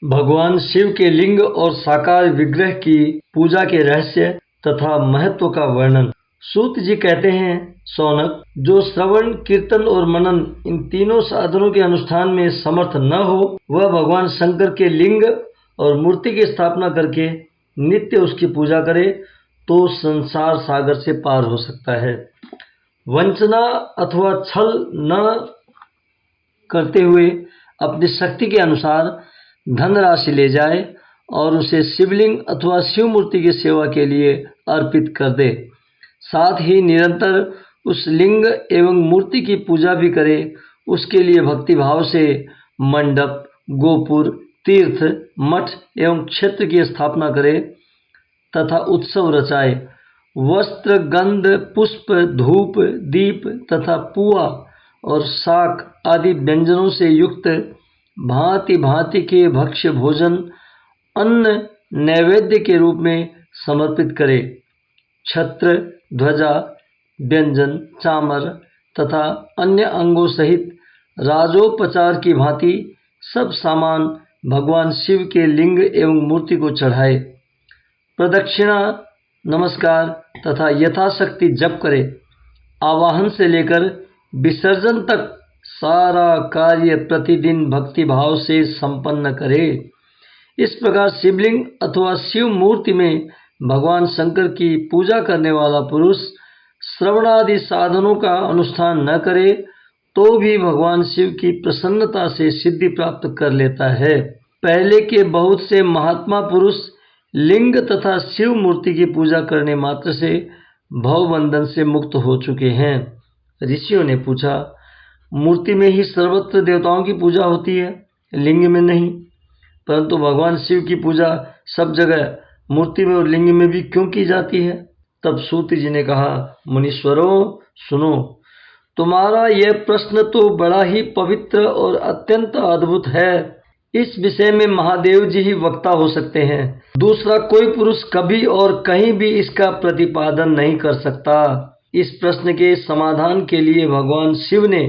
भगवान शिव के लिंग और साकार विग्रह की पूजा के रहस्य तथा महत्व का वर्णन। सूत जी कहते हैं, शौनक, जो श्रवण, कीर्तन और मनन इन तीनों साधनों के अनुष्ठान में समर्थ न हो, वह भगवान शंकर के लिंग और मूर्ति की स्थापना करके नित्य उसकी पूजा करे तो संसार सागर से पार हो सकता है। वंचना अथवा छल न करते हुए अपनी शक्ति के अनुसार धनराशि ले जाए और उसे शिवलिंग अथवा शिव मूर्ति की सेवा के लिए अर्पित कर दे। साथ ही निरंतर उस लिंग एवं मूर्ति की पूजा भी करे। उसके लिए भक्ति भाव से मंडप, गोपुर, तीर्थ, मठ एवं क्षेत्र की स्थापना करे तथा उत्सव रचाए। वस्त्र, गंध, पुष्प, धूप, दीप तथा पुआ और शाक आदि व्यंजनों से युक्त भांति भांति के भक्ष्य भोजन अन्न नैवेद्य के रूप में समर्पित करे। छत्र, ध्वजा, व्यंजन, चामर तथा अन्य अंगों सहित राजोपचार की भांति सब सामान भगवान शिव के लिंग एवं मूर्ति को चढ़ाए। प्रदक्षिणा, नमस्कार तथा यथाशक्ति जप करे। आवाहन से लेकर विसर्जन तक सारा कार्य प्रतिदिन भक्ति भाव से संपन्न करे। इस प्रकार शिवलिंग अथवा शिव मूर्ति में भगवान शंकर की पूजा करने वाला पुरुष श्रवणादि साधनों का अनुष्ठान न करे तो भी भगवान शिव की प्रसन्नता से सिद्धि प्राप्त कर लेता है। पहले के बहुत से महात्मा पुरुष लिंग तथा शिव मूर्ति की पूजा करने मात्र से भवबंधन से मुक्त हो चुके हैं। ऋषियों ने पूछा, मूर्ति में ही सर्वत्र देवताओं की पूजा होती है, लिंग में नहीं, परंतु भगवान शिव की पूजा सब जगह मूर्ति में और लिंग में भी क्यों की जाती है? तब सूत जी ने कहा, मुनीश्वरों सुनो, तुम्हारा यह प्रश्न तो बड़ा ही पवित्र और अत्यंत अद्भुत है। इस विषय में महादेव जी ही वक्ता हो सकते हैं। दूसरा कोई पुरुष कभी और कहीं भी इसका प्रतिपादन नहीं कर सकता। इस प्रश्न के समाधान के लिए भगवान शिव ने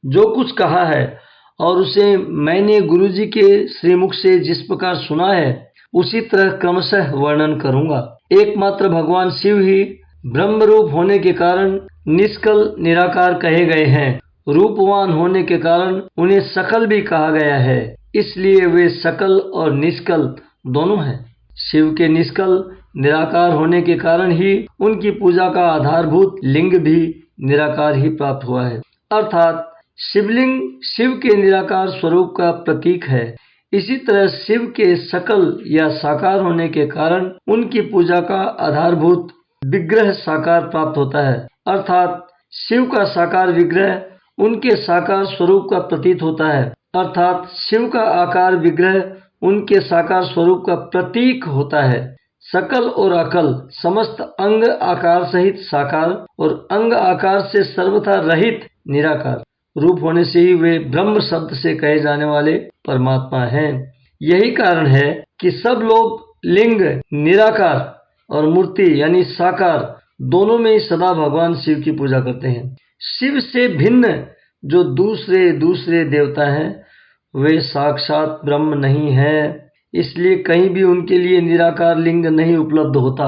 जो कुछ कहा है और उसे मैंने गुरुजी के श्रीमुख से जिस प्रकार सुना है उसी तरह क्रमशः वर्णन करूंगा। एकमात्र भगवान शिव ही ब्रह्म रूप होने के कारण निष्कल निराकार कहे गए हैं। रूपवान होने के कारण उन्हें सकल भी कहा गया है, इसलिए वे सकल और निष्कल दोनों हैं। शिव के निष्कल निराकार होने के कारण ही उनकी पूजा का आधारभूत लिंग भी निराकार ही प्राप्त हुआ है, अर्थात शिवलिंग शिव के निराकार स्वरूप का प्रतीक है। इसी तरह शिव के सकल या साकार होने के कारण उनकी पूजा का आधारभूत विग्रह साकार प्राप्त होता है, अर्थात शिव का साकार विग्रह उनके साकार स्वरूप का प्रतीत होता है, अर्थात शिव का आकार विग्रह उनके साकार स्वरूप का प्रतीक होता है। सकल और अकल समस्त अंग आकार सहित साकार और अंग आकार से सर्वथा रहित निराकार रूप होने से ही वे ब्रह्म शब्द से कहे जाने वाले परमात्मा हैं। यही कारण है कि सब लोग लिंग निराकार और मूर्ति यानी साकार दोनों में ही सदा भगवान शिव की पूजा करते हैं। शिव से भिन्न जो दूसरे देवता हैं वे साक्षात ब्रह्म नहीं है, इसलिए कहीं भी उनके लिए निराकार लिंग नहीं उपलब्ध होता।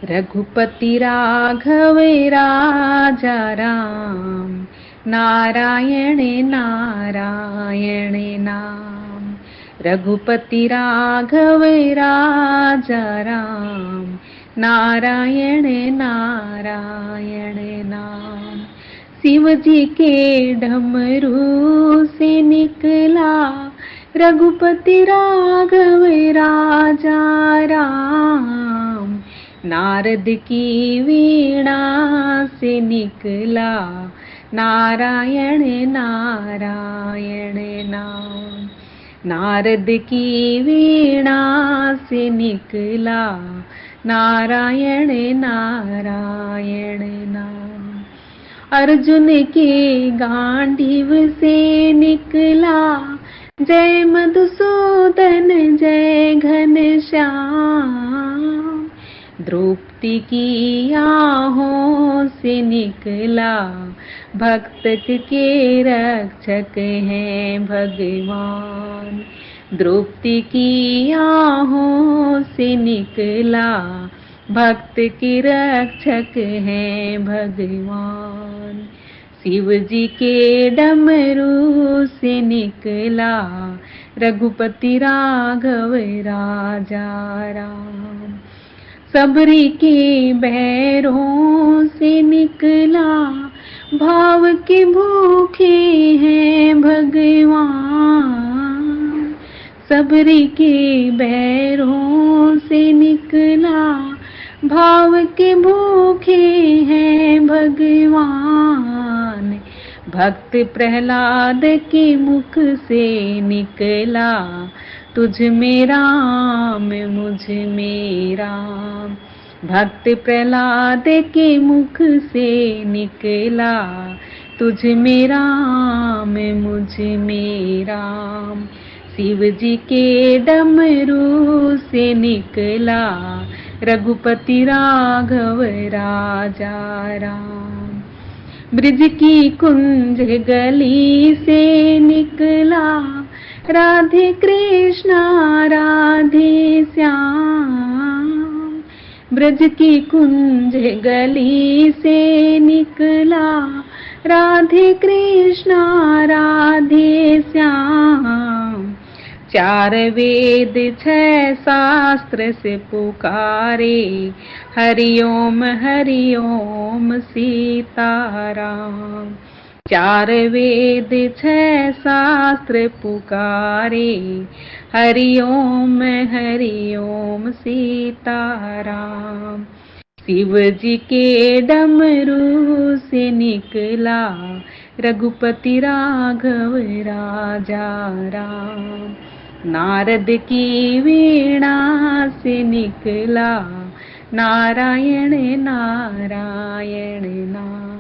रघुपति राघव राजा राम, नारायण नारायण नाम। रघुपति राघव राजा राम, नारायण नारायण नाम। शिव जी के डमरू से निकला रघुपति राघव राजा राम। नारद की वीणा से निकला नारायण नारायण नाम। नारद की वीणा से निकला नारायण नारायण नाम। अर्जुन के गांडीव से निकला जय मधुसूदन जय घनश्याम। द्रौपदी की आहों से निकला भक्त के रक्षक हैं भगवान। द्रौपदी की आहों से निकला, भक्त के रक्षक हैं भगवान। शिव जी के डमरू से निकला, रघुपति राघव राजा राम। सबरी के बैरों से निकला, भाव के भूखे हैं भगवान। सबरी के बैरों से निकला, भाव के भूखे हैं भगवान। भक्त प्रहलाद के मुख से निकला, तुझ में राम मुझ में राम। भक्त प्रहलाद के मुख से निकला, तुझ में राम मुझ में राम। शिव जी के डमरू से निकला, रघुपति राघव राजा राम। ब्रिज की कुंज गली से निकला, राधे कृष्णा राधे श्याम। ब्रज की कुंज गली से निकला, राधे कृष्णा राधे श्याम। चार वेद छह शास्त्र से पुकारे, हरिओम हरिओम सीताराम। चार वेद छह शास्त्र पुकारे, हरिओम हरिओम सीताराम। शिव जी के डमरू से निकला, रघुपति राघव राजा राम। नारद की वीणा से निकला, नारायण नारायण नाम।